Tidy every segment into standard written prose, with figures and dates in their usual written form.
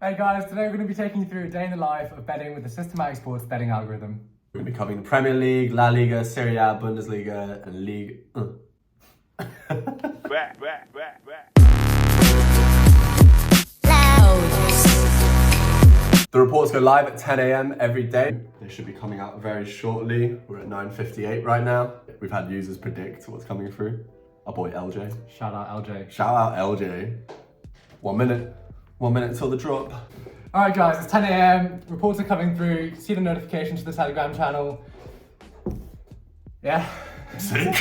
Hey guys, today we're going to be taking you through a day in the life of betting with the systematic sports betting algorithm. We're going to be covering the Premier League, LaLiga, Serie A, Bundesliga, and League. The reports go live at 10 a.m. every day. They should be coming out very shortly. We're at 9:58 right now. We've had users predict what's coming through. Our boy LJ. Shout out LJ. Shout out LJ. 1 minute. 1 minute till the drop. Alright guys, it's 10 a.m. Reports are coming through. You can see the notifications to the Telegram channel. Yeah. Sick.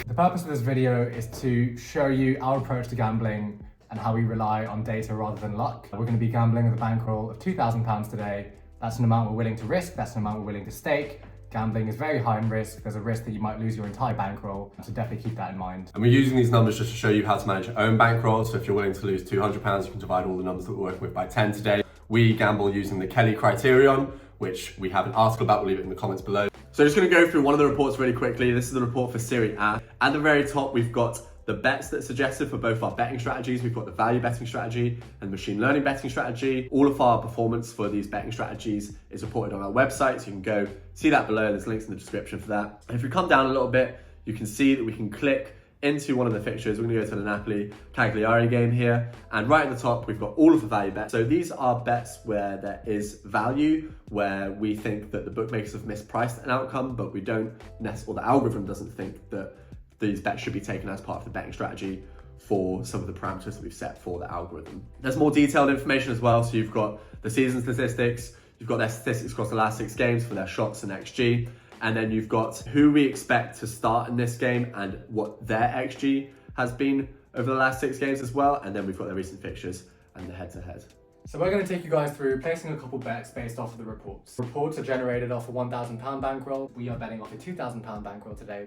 The purpose of this video is to show you our approach to gambling and how we rely on data rather than luck. We're going to be gambling with a bankroll of £2,000 today. That's an amount we're willing to risk, that's an amount we're willing to stake. Gambling is very high in risk. There's a risk that you might lose your entire bankroll, so definitely keep that in mind. And we're using these numbers just to show you how to manage your own bankroll. So if you're willing to lose £200, you can divide all the numbers that we're working with by 10 today. We gamble using the Kelly criterion, which we have an article about. We'll leave it in the comments below. So just going to go through one of the reports really quickly. This is the report for Serie A. At the very top, we've got the bets that are suggested for both our betting strategies. We've got the value betting strategy and machine learning betting strategy. All of our performance for these betting strategies is reported on our website, so you can go see that below. There's links in the description for that. If we come down a little bit, you can see that we can click into one of the fixtures. We're going to go to the Napoli-Cagliari game here, and right at the top we've got all of the value bets. So these are bets where there is value, where we think that the bookmakers have mispriced an outcome, but we don't necessarily, or the algorithm doesn't think that these bets should be taken as part of the betting strategy for some of the parameters that we've set for the algorithm. There's more detailed information as well. So you've got the season statistics, you've got their statistics across the last 6 games for their shots and XG, and then you've got who we expect to start in this game and what their XG has been over the last 6 games as well. And then we've got their recent fixtures and the head-to-head. So we're going to take you guys through placing a couple bets based off of the reports. Reports are generated off a £1,000 bankroll. We are betting off a £2,000 bankroll today.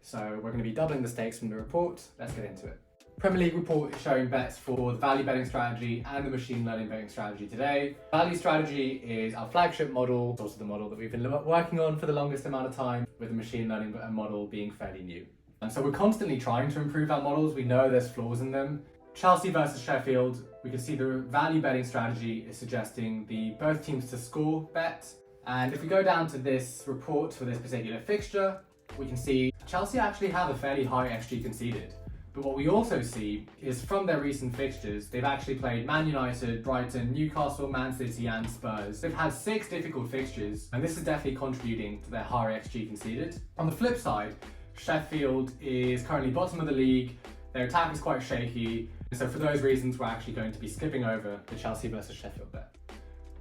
So we're going to be doubling the stakes from the report. Let's get into it. Premier League report is showing bets for the value betting strategy and the machine learning betting strategy today. Value strategy is our flagship model. It's also the model that we've been working on for the longest amount of time, with the machine learning model being fairly new. And so we're constantly trying to improve our models. We know there's flaws in them. Chelsea versus Sheffield, we can see the value betting strategy is suggesting the both teams to score bet. And if we go down to this report for this particular fixture, we can see Chelsea actually have a fairly high XG conceded. But what we also see is from their recent fixtures, they've actually played Man United, Brighton, Newcastle, Man City and Spurs. They've had 6 difficult fixtures, and this is definitely contributing to their higher XG conceded. On the flip side, Sheffield is currently bottom of the league. Their attack is quite shaky. So for those reasons, we're actually going to be skipping over the Chelsea versus Sheffield bet.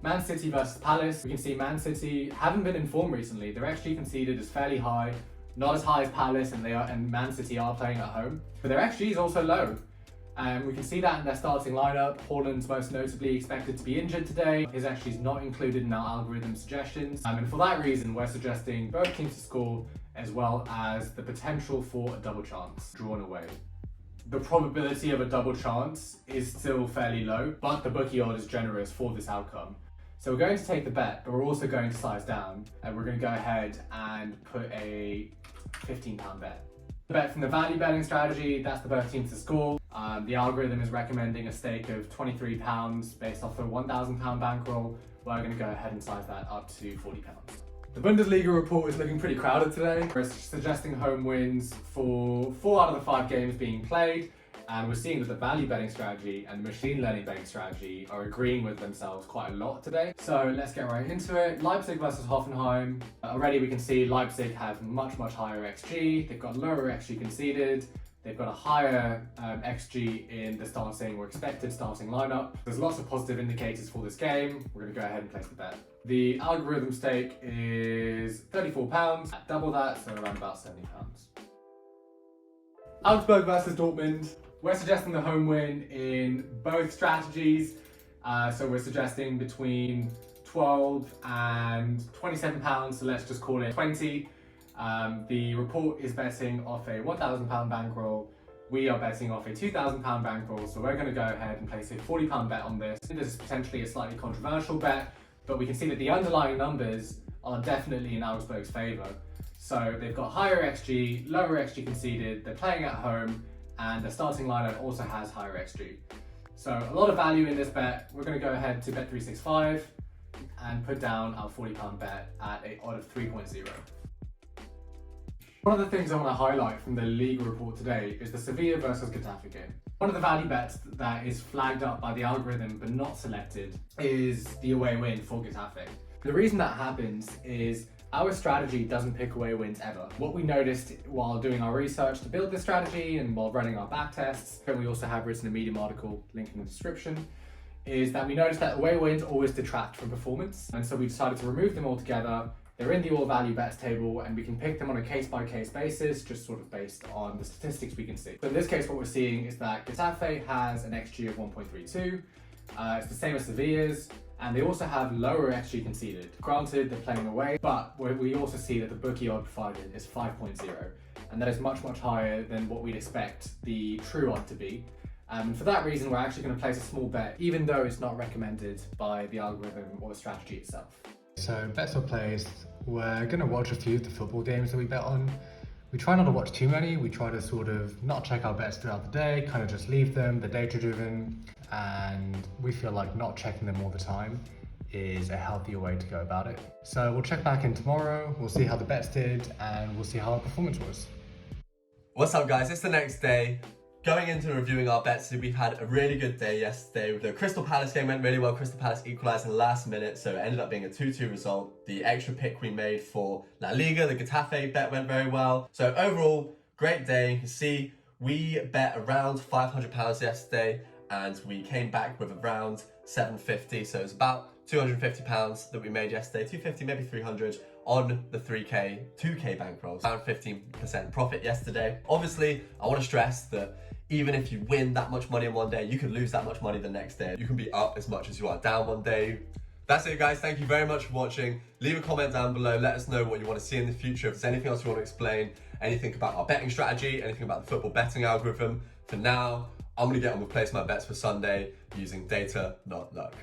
Man City versus Palace, we can see Man City haven't been in form recently. Their XG conceded is fairly high. Not as high as Palace, and Man City are playing at home, but their XG is also low. We can see that in their starting lineup. Haaland's most notably expected to be injured today. His XG is not included in our algorithm suggestions. And for that reason, we're suggesting both teams to score, as well as the potential for a double chance drawn away. The probability of a double chance is still fairly low, but the bookie odd is generous for this outcome. So we're going to take the bet, but we're also going to size down, and we're going to go ahead and put a £15 bet. The bet from the value betting strategy, that's the both teams to score. The algorithm is recommending a stake of £23 based off the £1,000 bankroll. We're going to go ahead and size that up to £40. The Bundesliga report is looking pretty crowded today. We're suggesting home wins for 4 out of the 5 games being played. And we're seeing that the value betting strategy and the machine learning betting strategy are agreeing with themselves quite a lot today. So let's get right into it. Leipzig versus Hoffenheim. Already we can see Leipzig have much higher XG. They've got lower XG conceded. They've got a higher XG in the starting or expected starting lineup. There's lots of positive indicators for this game. We're going to go ahead and place the bet. The algorithm stake is £34. Double that, so around about £70. Augsburg versus Dortmund. We're suggesting the home win in both strategies. So we're suggesting between £12 and £27, so let's just call it 20. The report is betting off a £1,000 bankroll. We are betting off a £2,000 bankroll, so we're going to go ahead and place a £40 bet on this. This is potentially a slightly controversial bet, but we can see that the underlying numbers are definitely in Augsburg's favour. So they've got higher XG, lower XG conceded, they're playing at home, and their starting lineup also has higher XG. So a lot of value in this bet. We're going to go ahead to Bet365 and put down our £40 bet at an odd of 3.0. One of the things I want to highlight from the LaLiga report today is the Sevilla versus Getafe game. One of the value bets that is flagged up by the algorithm but not selected is the away win for Getafe. The reason that happens is our strategy doesn't pick away wins ever. What we noticed while doing our research to build this strategy and while running our back tests, and we also have written a Medium article, link in the description, is that we noticed that away wins always detract from performance. And so we decided to remove them altogether. They're in the all value bets table and we can pick them on a case by case basis, just sort of based on the statistics we can see. So in this case, what we're seeing is that Getafe has an XG of 1.32. It's the same as Sevilla's, and they also have lower XG conceded. Granted, they're playing away, but we also see that the bookie odd provided is 5.0, and that is much, much higher than what we'd expect the true odd to be. And for that reason, we're actually going to place a small bet, even though it's not recommended by the algorithm or the strategy itself. So bets are placed. We're going to watch a few of the football games that we bet on. We try not to watch too many. We try to sort of not check our bets throughout the day, kind of just leave them. They're data driven, and we feel like not checking them all the time is a healthier way to go about it. So we'll check back in tomorrow. We'll see how the bets did, and we'll see how our performance was. What's up, guys? It's the next day. Going into reviewing our bets, we had a really good day yesterday. The Crystal Palace game went really well. Crystal Palace equalised in the last minute, so it ended up being a 2-2 result. The extra pick we made for La Liga, the Getafe bet, went very well. So overall, great day. You can see we bet around £500 yesterday, and we came back with around £750. So it was about £250 that we made yesterday, 250, maybe 300 on the 2k bankrolls. Around 15% profit yesterday. Obviously, I want to stress that even if you win that much money in one day, you can lose that much money the next day. You can be up as much as you are down one day. That's it, guys. Thank you very much for watching. Leave a comment down below. Let us know what you want to see in the future. If there's anything else you want to explain, anything about our betting strategy, anything about the football betting algorithm. For now, I'm going to get on with placing my bets for Sunday using data, not luck.